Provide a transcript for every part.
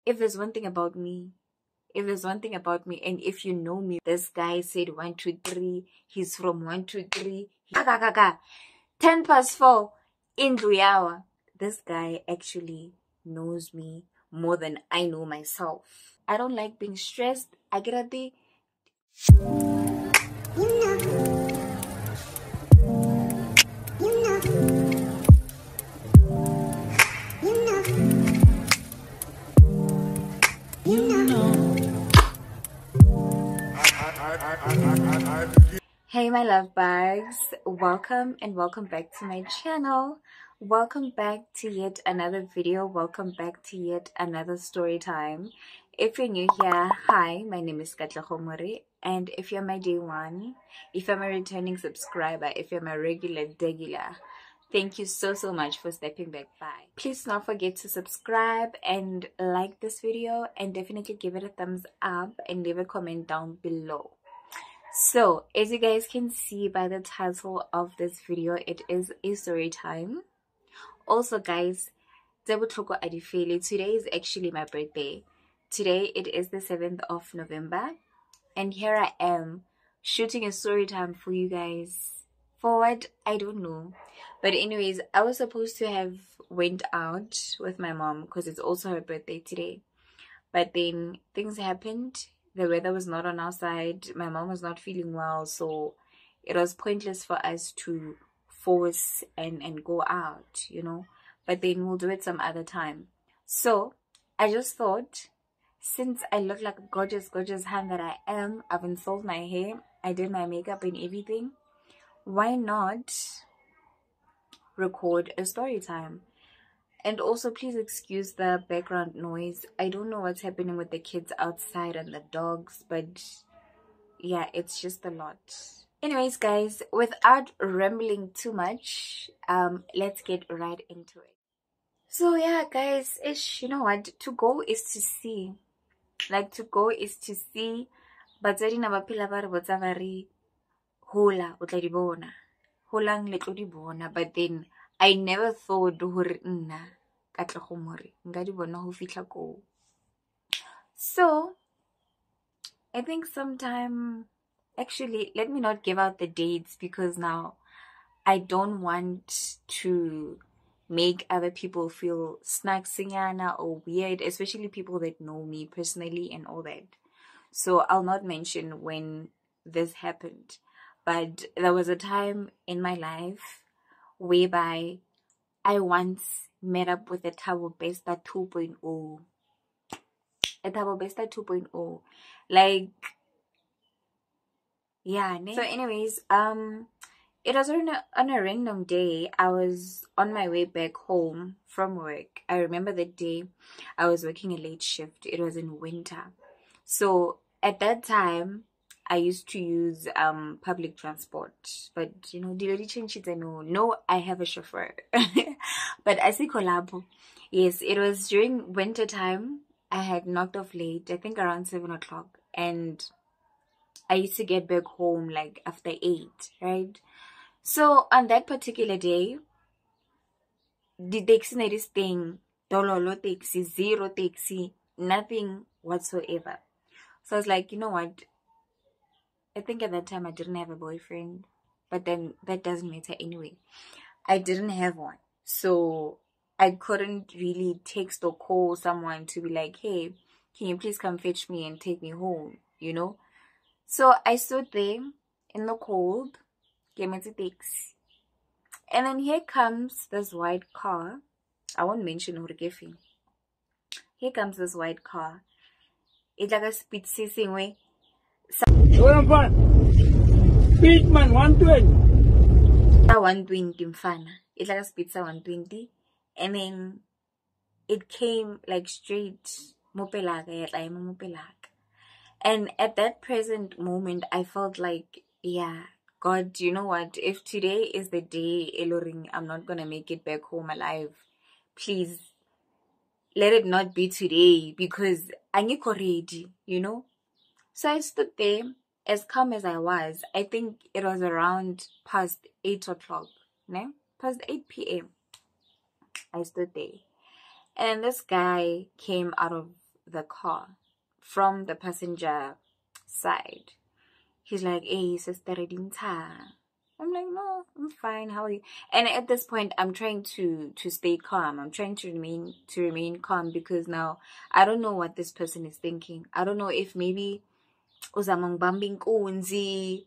if there's one thing about me, and if you know me, this guy said 1, 2, 3. He's from 1, 2, 3. 10 past 4 in Luyawa. This guy actually knows me more than I know myself. I don't like being stressed. I get at the Hey my love bugs, welcome back to my channel. Welcome back to yet another video. Welcome back to yet another story time. If you're new here, hi, my name is Katlisinah, and if you're my day one, if you're my returning subscriber, if you're my regular, thank you so much for stepping back by. Please do not forget to subscribe and like this video, and definitely give it a thumbs up and leave a comment down below. So as you guys can see by the title of this video, it is a story time. Also guys, today is actually my birthday. Today it is the 7th of November, and here I am shooting a story time for you guys. For what? I don't know. But anyways, I was supposed to have went out with my mom because it's also her birthday today. But then things happened. The weather was not on our side. My mom was not feeling well, so it was pointless for us to force and go out, you know. But then we'll do it some other time. So I just thought, since I look like a gorgeous hand that I am, I've installed my hair, I did my makeup and everything, why not record a story time? And also, please excuse the background noise. I don't know what's happening with the kids outside and the dogs, but yeah, it's just a lot. Anyways, guys, without rambling too much, let's get right into it. So yeah, guys, you know what? To go is to see. Like, to go is to see. But hola, o tla di bona. Holang le tlo di bona. But then I never thought hore nna Katlisinah nka di bona ho fihla ko. So I think sometime, actually, let me not give out the dates, because now I don't want to make other people feel snaksinyana or weird, especially people that know me personally and all that. So I'll not mention when this happened. But there was a time in my life whereby I once met up with a Thabo Besta 2.0. A Thabo Besta 2.0. Like, yeah. So anyways, it was on a random day. I was on my way back home from work. I remember the day I was working a late shift. It was in winter. So at that time, I used to use public transport, but you know, no, I have a chauffeur. But I see collab. Yes, it was during winter time. I had knocked off late, I think around 7 o'clock, and I used to get back home like after 8, right? So on that particular day, the taxi night is thing, dololo taxi, zero taxi, nothing whatsoever. So I was like, you know what? I think at that time I didn't have a boyfriend, but then that doesn't matter anyway. I didn't have one, so I couldn't really text or call someone to be like, hey, can you please come fetch me and take me home, you know? So I stood there in the cold, came into taxi, and then here comes this white car. I won't mention who gave him. Here comes this white car. It's like a speed chasing way. Speed man 120. 120 mfana. It's like a speed 120, and then it came like straight mopelaka. And at that present moment, I felt like, yeah, God, you know what? If today is the day, Eloring, I'm not gonna make it back home alive, please let it not be today, because I'm ready, you know. So I stood there as calm as I was. I think it was around past 8 o'clock, no? Past 8 p.m. I stood there, and this guy came out of the car from the passenger side. He's like, hey, sister, I didn't tell. I'm like, no, I'm fine. How are you? And at this point, I'm trying to stay calm. I'm trying to remain calm, because now I don't know what this person is thinking. I don't know if maybe uzamang bambing kunzi,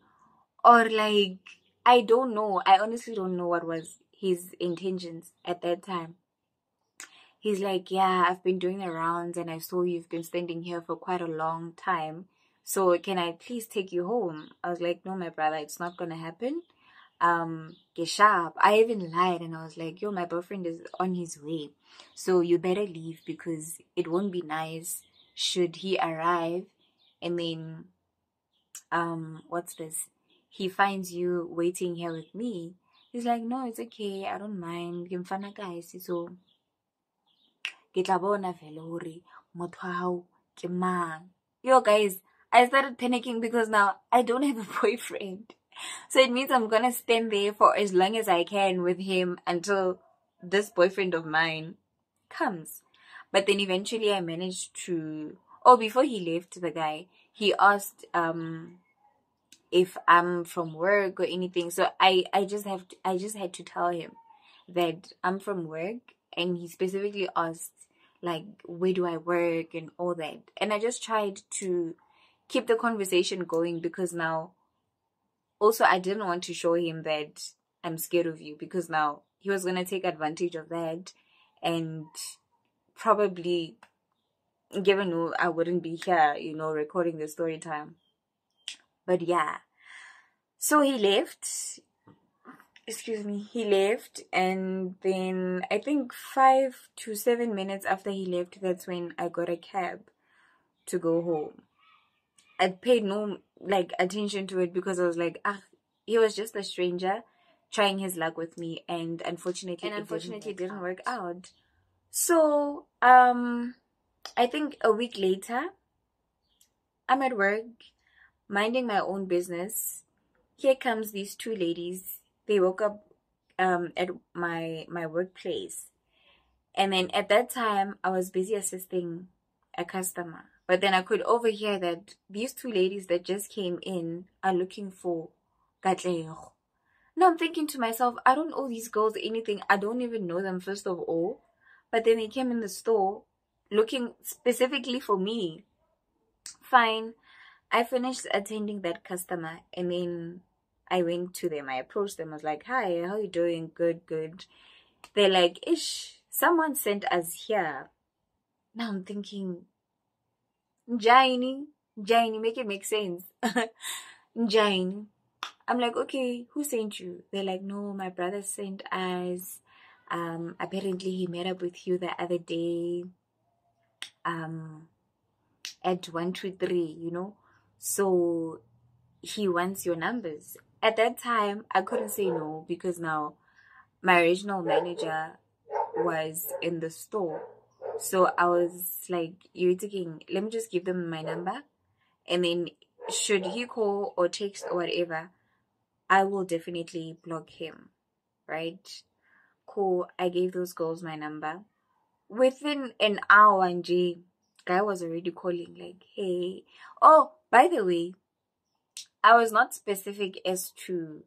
or like, I don't know. I honestly don't know what was his intentions at that time. He's like, yeah, I've been doing the rounds and I saw you've been standing here for quite a long time. So can I please take you home? I was like, no, my brother, it's not gonna happen. Get sharp. I even lied and I was like, yo, my boyfriend is on his way. So you better leave, because it won't be nice should he arrive and then what's this? He finds you waiting here with me. He's like, no, it's okay, I don't mind. Ngimfana guys, so yo guys, I started panicking because now I don't have a boyfriend. So it means I'm gonna stand there for as long as I can with him until this boyfriend of mine comes. But then eventually I managed to, oh, before he left, the guy, he asked if I'm from work or anything. So I just had to tell him that I'm from work, and he specifically asked like, where do I work and all that. And I just tried to keep the conversation going, because now also I didn't want to show him that I'm scared of you, because now he was going to take advantage of that, and probably, given who I wouldn't be here, recording the story time. But yeah, so he left. Excuse me, he left, and then I think 5 to 7 minutes after he left, that's when I got a cab to go home. I paid no attention to it, because I was like, he was just a stranger trying his luck with me, and unfortunately it didn't work out. So I think a week later, I'm at work minding my own business. Here comes these two ladies. They woke up at my workplace, and then at that time I was busy assisting a customer. But then I could overhear that these two ladies that just came in are looking for Katlego. Now I'm thinking to myself, I don't owe these girls anything. I don't even know them, first of all. But then they came in the store looking specifically for me. Fine. I finished attending that customer, and then I went to them. I approached them. I was like, hi, how you doing? Good, good. They're like, ish, someone sent us here. Now I'm thinking, Njani, make it make sense. Njani. I'm like, okay, who sent you? They're like, no, my brother sent us. Apparently he met up with you the other day at 123, so he wants your numbers. At that time, I couldn't say no, because now my original manager was in the store. So I was like, you're taking, let me just give them my number, and then should he call or text or whatever, I will definitely block him, right? Cool. I gave those girls my number. Within an hour, and guy was already calling like, hey. Oh, by the way, I was not specific as to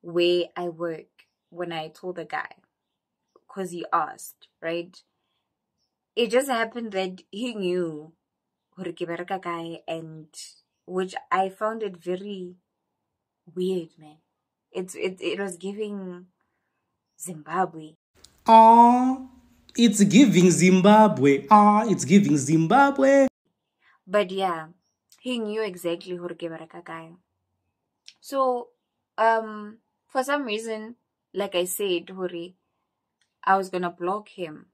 where I work when I told the guy, because he asked, right? It just happened that he knew Horikiberaka guy, and which I found it very weird, man. It was giving Zimbabwe. It's giving Zimbabwe. It's giving Zimbabwe. But yeah, he knew exactly Horikiberaka guy. So, for some reason, like I said, Hori, I was gonna block him.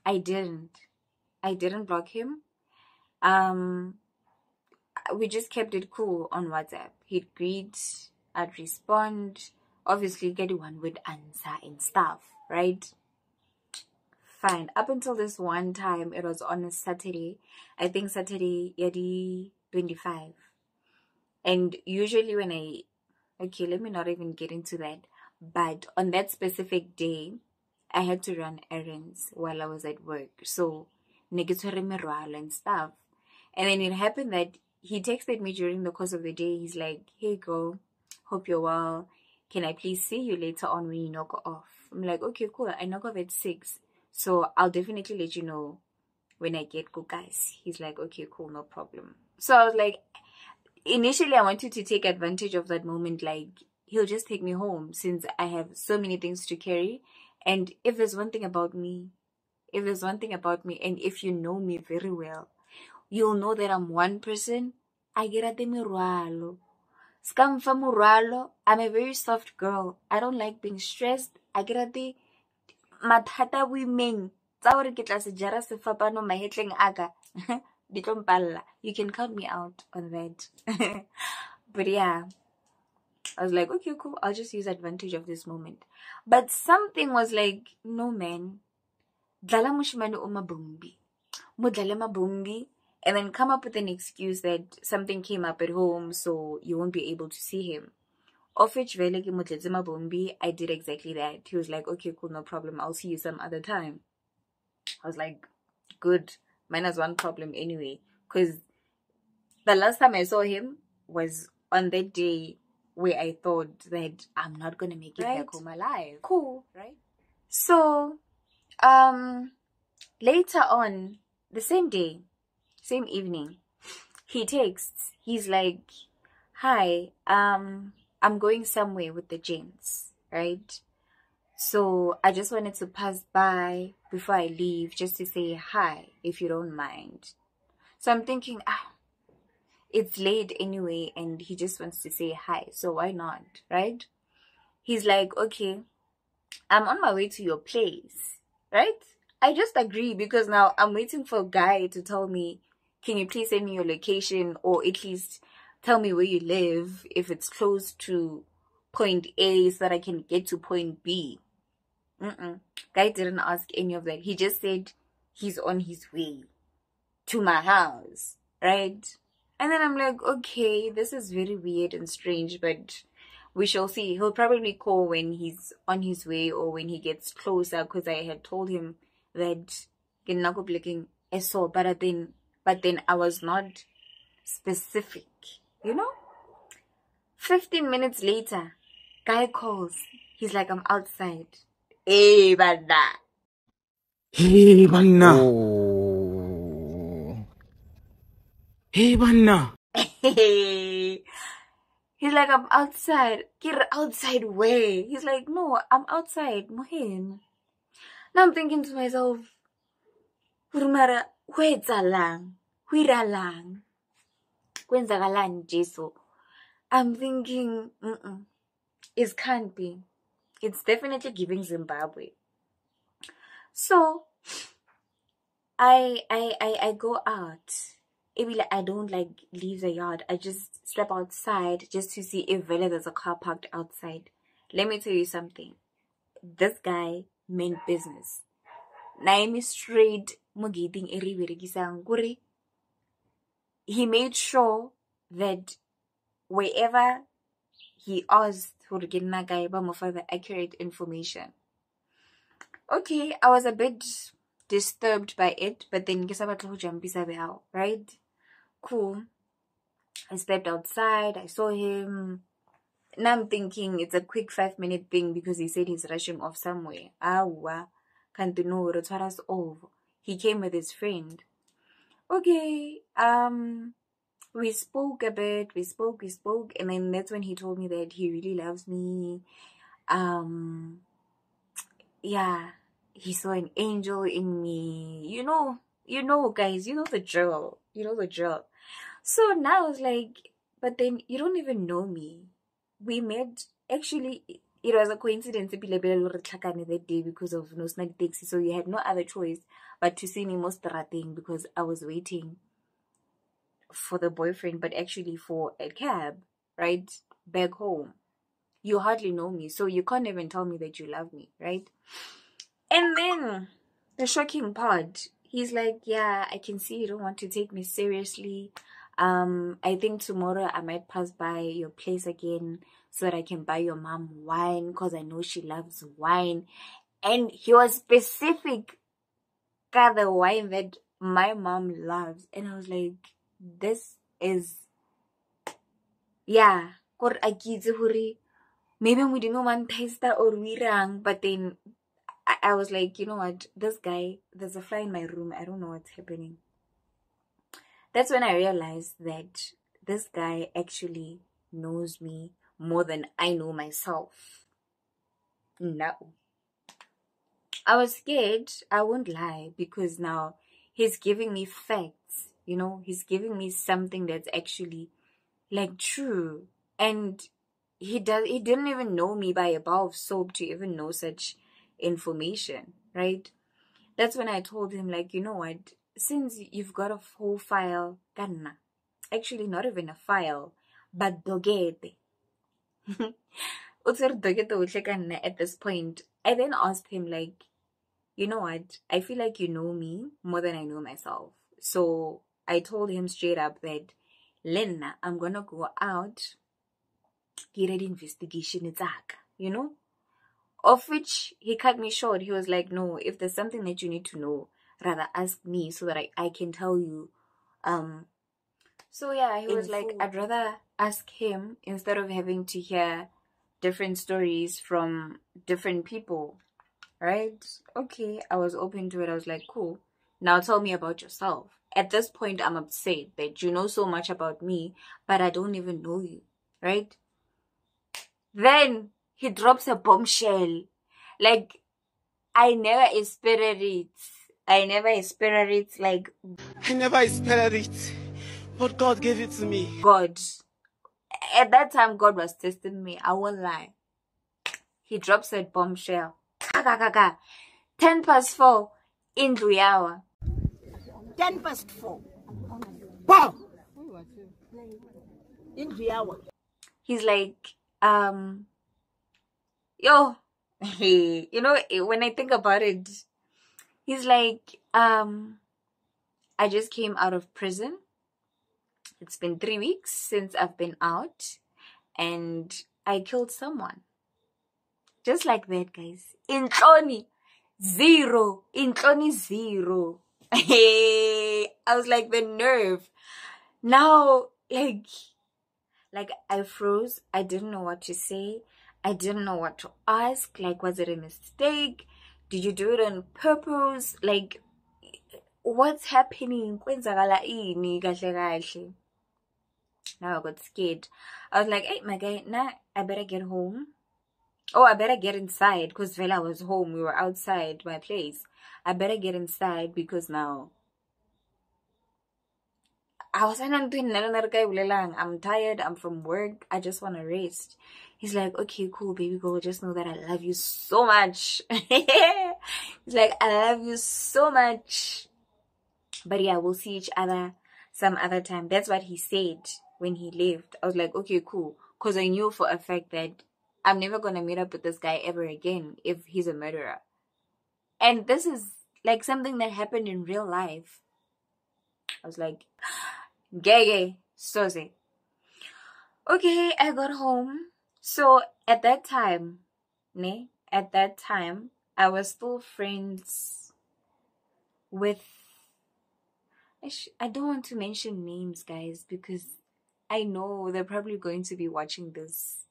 I didn't block him. We just kept it cool on WhatsApp. He'd greet, I'd respond. Obviously, one would answer and stuff, right? Fine. Up until this one time, it was on a Saturday. I think Saturday, yadi 25. And usually when okay, let me not even get into that. But on that specific day, I had to run errands while I was at work. So, ne ke tshwere merwalo and stuff. And then it happened that he texted me during the course of the day. He's like, hey girl, hope you're well. Can I please see you later on when you knock off? I'm like, okay, cool. I knock off at 6. So I'll definitely let you know when I get go, guys. He's like, okay, cool, no problem. So I was like, initially I wanted to take advantage of that moment. Like, he'll just take me home since I have so many things to carry. And if there's one thing about me, and if you know me very well, you'll know that I'm one person. I get at the mirwalo. Scam fa morwalo. I'm a very soft girl. I don't like being stressed. I get at the mathata women. You can count me out on that. But yeah, I was like, okay, cool. I'll just use advantage of this moment. But something was like, no man. Dlala mushimane umabumbi. Mudlale mabumbi. And then come up with an excuse that something came up at home, so you won't be able to see him. Of which, I did exactly that. He was like, okay, cool, no problem. I'll see you some other time. I was like, good. Mine has one problem anyway. Because the last time I saw him was on that day where I thought that I'm not going to make it back home alive. Cool, right? So, later on, the same day, same evening, he texts. He's like, hi, I'm going somewhere with the gents, right? So I just wanted to pass by before I leave just to say hi, if you don't mind. So I'm thinking, it's late anyway, and he just wants to say hi, so why not, right? He's like, okay, I'm on my way to your place, right? I just agree because now I'm waiting for a guy to tell me, can you please send me your location, or at least tell me where you live, if it's close to point A so that I can get to point B. Guy didn't ask any of that. He just said he's on his way to my house, right? And then I'm like, okay, this is very weird and strange, but we shall see. He'll probably call when he's on his way or when he gets closer, because I had told him that but then I was not specific, you know? 15 minutes later, guy calls. He's like, I'm outside. Hey, banda. Hey, banna. Oh. Hey, banna. Hey. He's like, I'm outside. Get outside where? He's like, no, I'm outside. Mohin. Now I'm thinking to myself, Urumara, where's alang? Huiralang. When's agalan, Jesu? I'm thinking, it can't be. It's definitely giving Zimbabwe. So I go out. I don't like leave the yard. I just step outside just to see if there's a car parked outside. Let me tell you something. This guy meant business. Naimi straight mugiting eriberekisanguri. He made sure that wherever he asked for the guy for the accurate information. Okay, I was a bit disturbed by it, but then right? Cool. I stepped outside, I saw him. Now I'm thinking it's a quick 5-minute thing because he said he's rushing off somewhere. Can't know us over. He came with his friend. Okay, we spoke a bit, we spoke, and then that's when he told me that he really loves me. Yeah, he saw an angel in me. You know, guys, you know the drill. So now I was like, but then you don't even know me. We met, actually, it was a coincidence that day because of no snag taxi. So you had no other choice but to see me most thing because I was waiting for the boyfriend, but actually for a cab, right? Back home. You hardly know me, so you can't even tell me that you love me, right? And then the shocking part, he's like, yeah, I can see you don't want to take me seriously. I think tomorrow I might pass by your place again so that I can buy your mom wine because I know she loves wine. And he was specific, got the wine that my mom loves. And I was like, this is, yeah, maybe we didn't want taste that or we rang, but then I was like, you know what, this guy, there's a fly in my room, I don't know what's happening. That's when I realized that this guy actually knows me more than I know myself. No. I was scared, I won't lie, because now he's giving me facts, you know, he's giving me something that's actually like true. And he didn't even know me by a bar of soap to even know such information, right? That's when I told him, like, you know what, since you've got a whole file, kanna, actually not even a file, but dogete. At this point, I then asked him, like, you know what, I feel like you know me more than I know myself. So I told him straight up that, Lena, I'm gonna go out, get an investigation, you know? Of which he cut me short. He was like, no, if there's something that you need to know, rather ask me so that I can tell you. So yeah, he was like, I'd rather ask him instead of having to hear different stories from different people, right? Okay, I was open to it. I was like, cool. Now tell me about yourself. At this point, I'm upset that you know so much about me, but I don't even know you, right? Then he drops a bombshell. Like, I never expected it. I never expected it. Like, I never expected it, but God gave it to me. God. At that time, God was testing me. I won't lie. He drops a bombshell. 4:10 in the hour. 4:10. Wow! In the hour. He's like, yo, you know, when I think about it, he's like, I just came out of prison. It's been 3 weeks since I've been out, and I killed someone. Just like that, guys. Intloni, zero. Intloni, zero. Hey, I was like, the nerve. Now, like I froze. I didn't know what to say. I didn't know what to ask. Like, was it a mistake? Did you do it on purpose? Like, what's happening? Kwenzakala ini kahle kahle? Now I got scared. I was like, hey, my guy, nah, I better get home. Oh, I better get inside because Vela was home. We were outside my place. I better get inside because now I'm tired. I'm from work. I just want to rest. He's like, okay, cool, baby girl. Just know that I love you so much. He's like, I love you so much. But yeah, we'll see each other some other time. That's what he said when he left. I was like, okay, cool. Because I knew for a fact that I'm never going to meet up with this guy ever again if he's a murderer. And this is like something that happened in real life. I was like, gay, so say. Okay, I got home. So at that time, I was still friends with, I don't want to mention names, guys, because I know they're probably going to be watching this.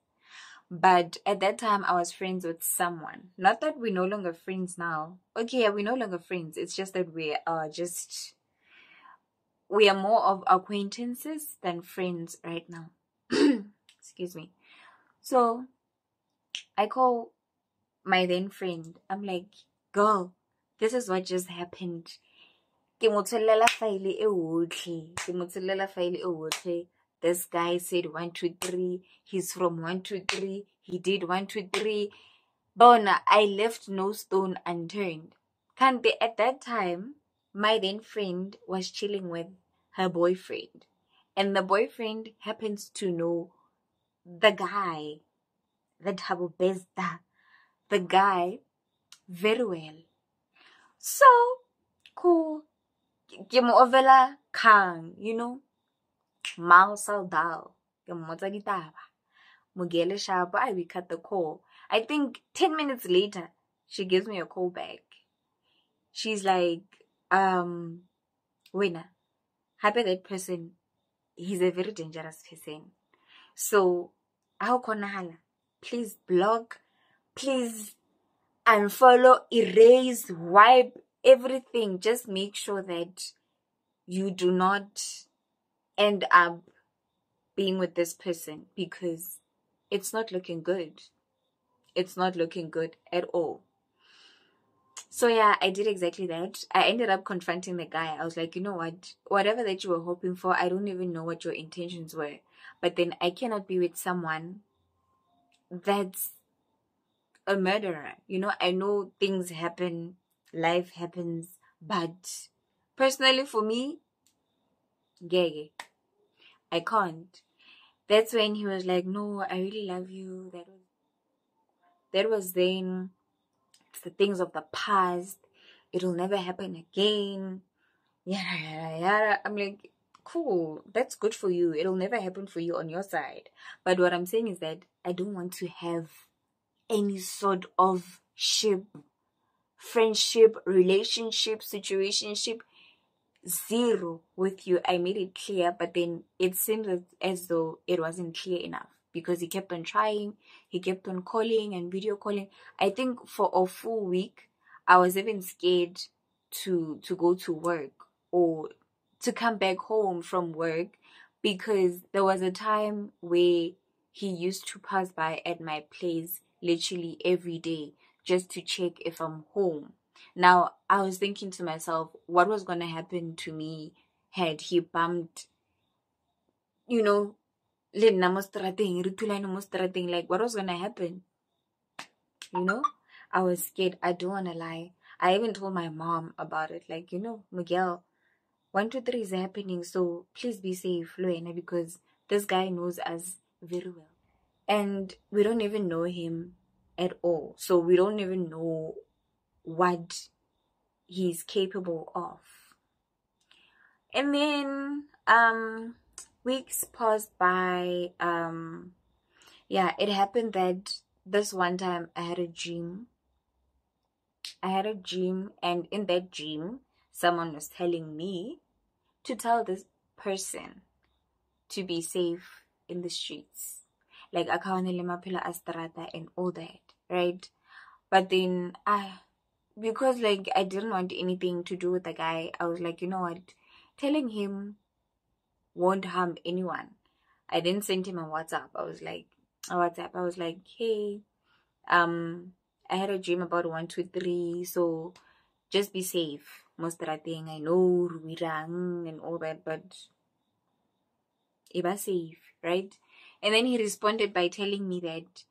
But at that time, I was friends with someone. Not that we're no longer friends now. Okay, yeah, we're no longer friends. It's just that we are more of acquaintances than friends right now. Excuse me. So I call my then friend. I'm like, girl, this is what just happened. This guy said 1, 2, 3. He's from 1, 2, 3. He did 1, 2, 3. Bona, I left no stone unturned. Can't be at that time. My then friend was chilling with her boyfriend, and the boyfriend happens to know the guy, the guy very well. So cool. Ovela Kang, you know, Mal Saldal, Mugele Shaba, we cut the call. I think 10 minutes later, she gives me a call back. She's like, winner. Happy that person, he's a very dangerous person. So, how konahala? Please block, please unfollow, erase, wipe everything. Just make sure that you do not end up being with this person, because it's not looking good. It's not looking good at all. So yeah, I did exactly that. I ended up confronting the guy. I was like, you know what? Whatever that you were hoping for, I don't even know what your intentions were. But then I cannot be with someone that's a murderer. You know, I know things happen, life happens, but personally for me, gay, I can't. That's when he was like, no, I really love you. That was then. It's the things of the past. It'll never happen again. Yada, yada, yada. I'm like, cool. That's good for you. It'll never happen for you on your side. But what I'm saying is that I don't want to have any sort of friendship, relationship, situationship, zero with you. I made it clear, but then it seemed as though it wasn't clear enough, because he kept on trying, he kept on calling and video calling. I think for a full week, I was even scared to go to work or to come back home from work, because there was a time where he used to pass by at my place literally every day just to check if I'm home. Now, I was thinking to myself, what was going to happen to me had he bumped, you know, like, what was going to happen? You know, I was scared. I don't want to lie. I even told my mom about it. Like, you know, Miguel, 1, 2, 3 is happening. So please be safe, Luena, because this guy knows us very well. And we don't even know him at all. So we don't even know what he's capable of. And then weeks passed by. Yeah, it happened that this one time I had a dream, and in that dream someone was telling me to tell this person to be safe in the streets, like akawanele maphelo a strata and all that, right? But then because like I didn't want anything to do with the guy, I was like, you know what, telling him won't harm anyone. I didn't send him a WhatsApp. I was like, hey, I had a dream about 1, 2, 3, so just be safe. Most of that thing, I know ruirang and all that, but iba safe, right? And then he responded by telling me that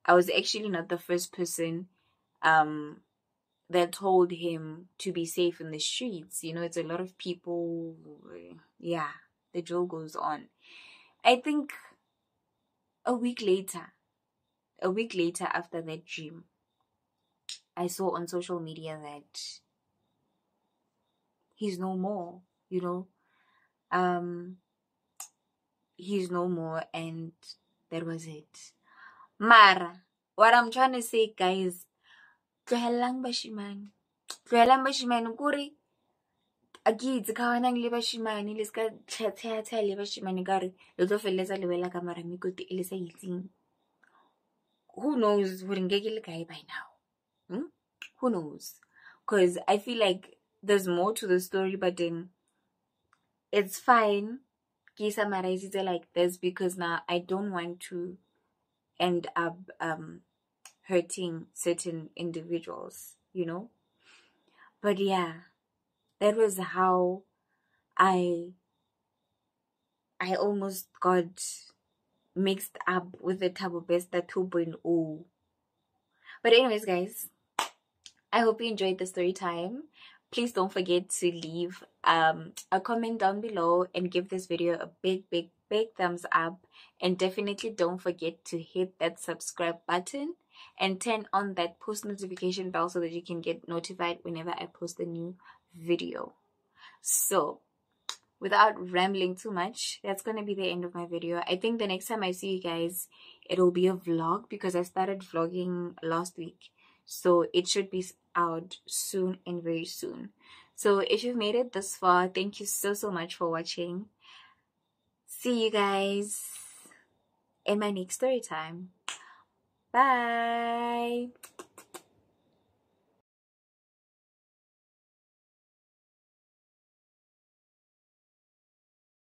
I was actually not the first person that told him to be safe in the streets. You know, it's a lot of people. Yeah, the drill goes on. I think a week later after that dream, I saw on social media that he's no more, you know. He's no more, and that was it. Mara, what I'm trying to say, guys, tlohelang bashimane kuri a ke itse kawanang le bashimane le ska tlhatlhea le bashimane ka re le tlo feletsa le wela ka maramikoti e le sa itseng. Who knows gore nke ke le kae by now? Who knows? Because I feel like there's more to the story, but then it's fine. Ke summarize it like this because now I don't want to end up hurting certain individuals, you know. But yeah, that was how I almost got mixed up with the Tabo Besta 2.0. But anyways, guys, I hope you enjoyed the story time. Please don't forget to leave a comment down below and give this video a big thumbs up. And definitely don't forget to hit that subscribe button and turn on that post notification bell so that you can get notified whenever I post a new video. So without rambling too much, that's going to be the end of my video. I think the next time I see you guys, it'll be a vlog because I started vlogging last week. So it should be out soon and very soon. So if you've made it this far, thank you so much for watching. See you guys in my next story time. Bye.